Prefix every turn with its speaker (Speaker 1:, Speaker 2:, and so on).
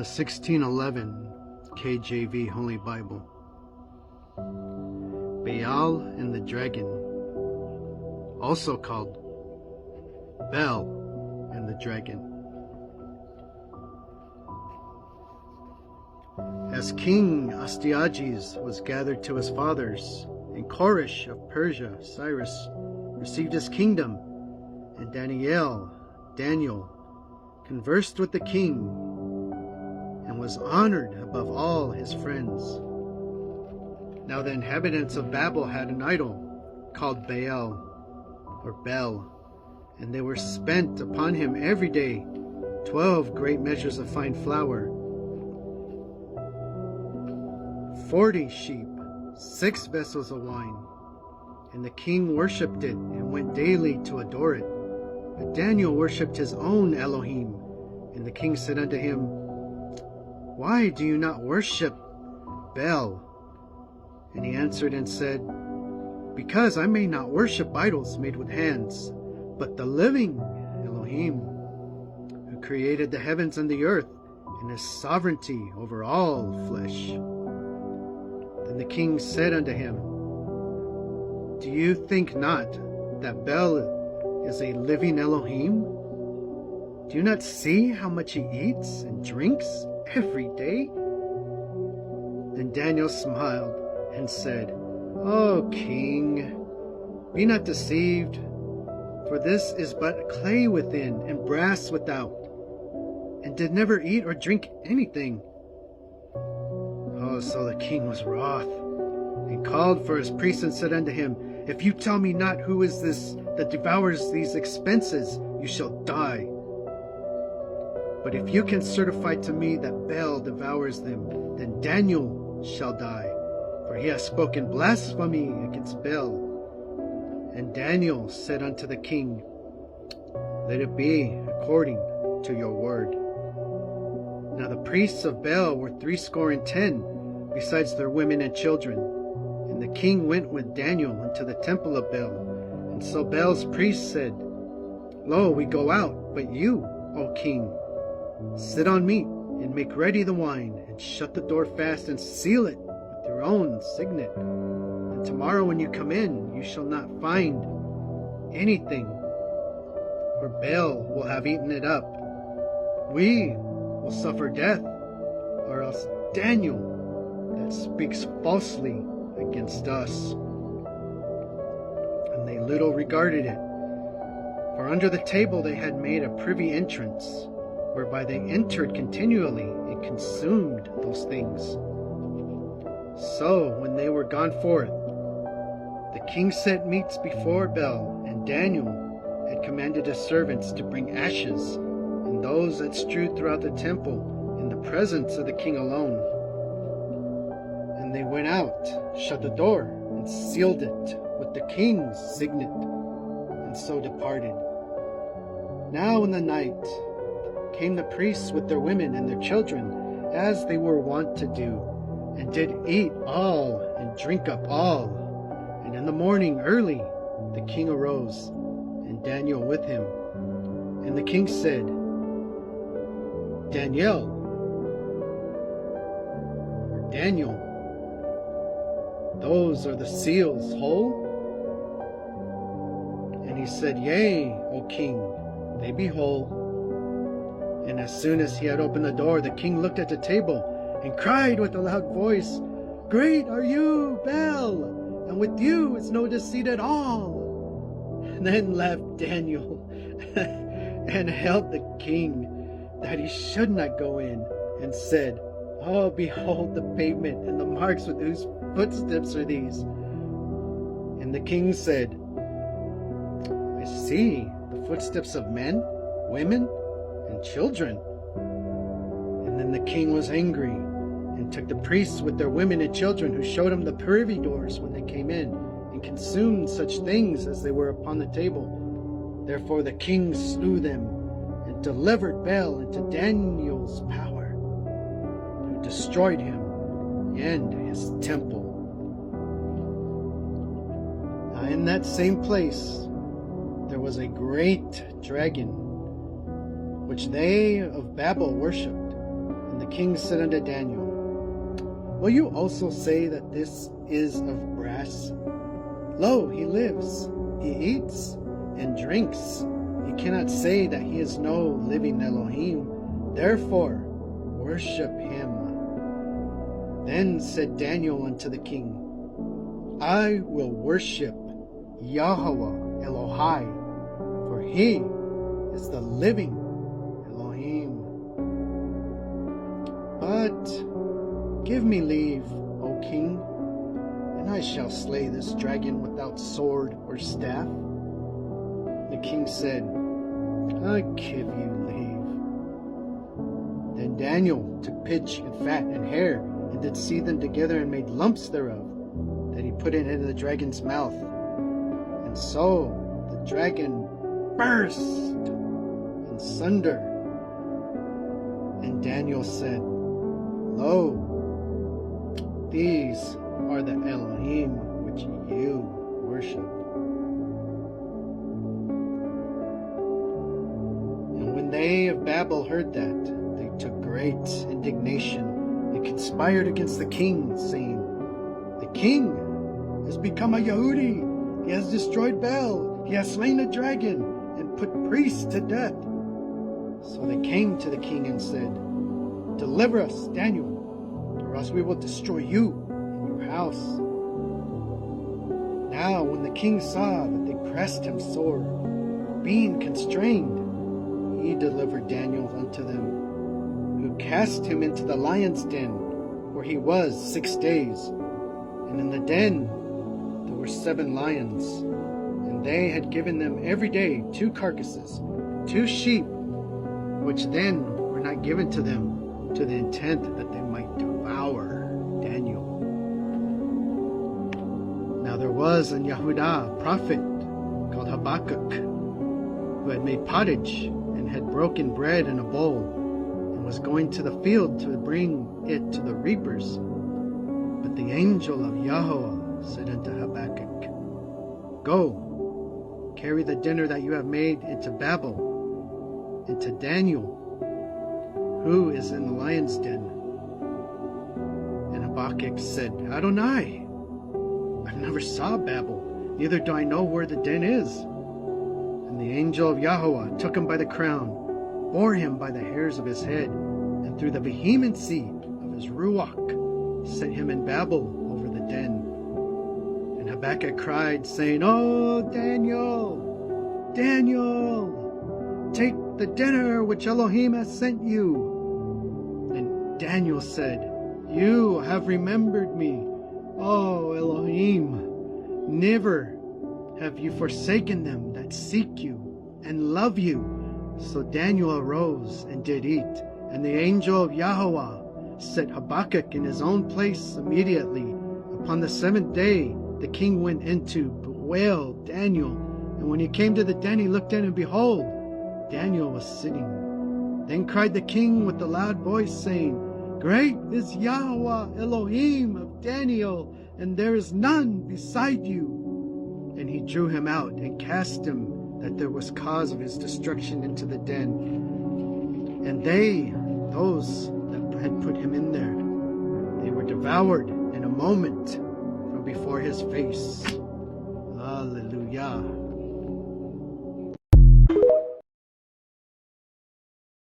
Speaker 1: the 1611 KJV Holy Bible. Baal and the Dragon, also called Bel and the Dragon. As King Astyages was gathered to his fathers, and Koresh of Persia, Cyrus, received his kingdom, and Daniel, conversed with the king, and was honored above all his friends. Now the inhabitants of Babel had an idol called Baal, or Bel, and they were spent upon him every day 12 great measures of fine flour, 40 sheep, 6 vessels of wine. And the king worshipped it and went daily to adore it. But Daniel worshipped his own Elohim. And the king said unto him, Why do you not worship Bel? And he answered and said, Because I may not worship idols made with hands, but the living Elohim, who created the heavens and the earth, and has sovereignty over all flesh. Then the king said unto him, Do you think not that Bel is a living Elohim? Do you not see how much he eats and drinks every day? Then Daniel smiled and said, O king, be not deceived, for this is but clay within and brass without, and did never eat or drink anything. So the king was wroth, and called for his priests, and said unto him, If you tell me not who is this that devours these expenses, you shall die. But if you can certify to me that Bel devours them, then Daniel shall die, for he has spoken blasphemy against Bel. And Daniel said unto the king, Let it be according to your word. Now the priests of Bel were 70, besides their women and children. And the king went with Daniel into the temple of Bel. And so Bel's priests said, Lo, we go out, but you, O king, sit on meat, and make ready the wine, and shut the door fast, and seal it with your own signet. And tomorrow when you come in, you shall not find anything, for Bel will have eaten it up. We will suffer death, or else Daniel that speaks falsely against us. And they little regarded it, for under the table they had made a privy entrance, whereby they entered continually and consumed those things. So when they were gone forth, the king set meats before Bel, and Daniel had commanded his servants to bring ashes, and those that strewed throughout the temple in the presence of the king alone. And they went out, shut the door, and sealed it with the king's signet, and so departed. Now in the night came the priests with their women and their children, as they were wont to do, and did eat all and drink up all. And in the morning early the king arose, and Daniel with him. And the king said, Daniel, those are the seals whole? And he said, Yea, O king, they be whole. And as soon as he had opened the door, the king looked at the table, and cried with a loud voice, Great are you, Bel, and with you is no deceit at all. And then laughed Daniel, and held the king, that he should not go in, and said, Oh, behold the pavement, and the marks with whose footsteps are these? And the king said, I see the footsteps of men, women, and children. And then the king was angry, and took the priests with their women and children, who showed him the privy doors when they came in, and consumed such things as they were upon the table. Therefore the king slew them, and delivered Bel into Daniel's power, who destroyed him and his temple. Now in that same place there was a great dragon, which they of Babel worshipped, And the king said unto Daniel, Will you also say that this is of brass? Lo, he lives, he eats and drinks. You cannot say that he is no living Elohim. Therefore, worship him. Then said Daniel unto the king, I will worship Yahweh Elohai, for he is the living Elohim. But give me leave, O king, and I shall slay this dragon without sword or staff. The king said, I give you leave. Then Daniel took pitch and fat and hair, and did seethe them together, and made lumps thereof, that he put it into the dragon's mouth. And so the dragon burst in sunder. And Daniel said, Lo, these are the Elohim which you worship. And when they of Babel heard that, they took great indignation, and conspired against the king, saying, The king has become a Yehudi. He has destroyed Baal. He has slain a dragon, and put priests to death. So they came to the king and said, Deliver us, Daniel, or else we will destroy you and your house. Now when the king saw that they pressed him sore, being constrained, he delivered Daniel unto them, who cast him into the lion's den, where he was 6 days. And in the den there were 7 lions, and they had given them every day 2 carcasses, 2 sheep, which then were not given to them, to the intent that they might devour Daniel. Now there was in Yehudah a prophet called Habakkuk, who had made pottage, and had broken bread in a bowl, and was going to the field to bring it to the reapers. But the angel of Yahweh said unto Habakkuk, Go, carry the dinner that you have made into Babel, and to Daniel, who is in the lion's den. And Habakkuk said, Adonai, I've never saw Babel, neither do I know where the den is. And the angel of Yahweh took him by the crown, bore him by the hairs of his head, and through the vehemency of his ruach set him in Babel over the den. And Habakkuk cried, saying, Oh, Daniel, Daniel, take the dinner which Elohim has sent you. And Daniel said, You have remembered me, O Elohim. Never have you forsaken them that seek you and love you. So Daniel arose and did eat, and the angel of Yahweh set Habakkuk in his own place immediately. Upon the 7th day the king went in to bewail Daniel, and when he came to the den he looked in, and behold, Daniel was sitting. Then cried the king with a loud voice, saying, Great is Yahweh Elohim of Daniel, and there is none beside you. And he drew him out and cast him, that there was cause of his destruction, into the den. And those that had put him in there, they were devoured in a moment from before his face. Hallelujah.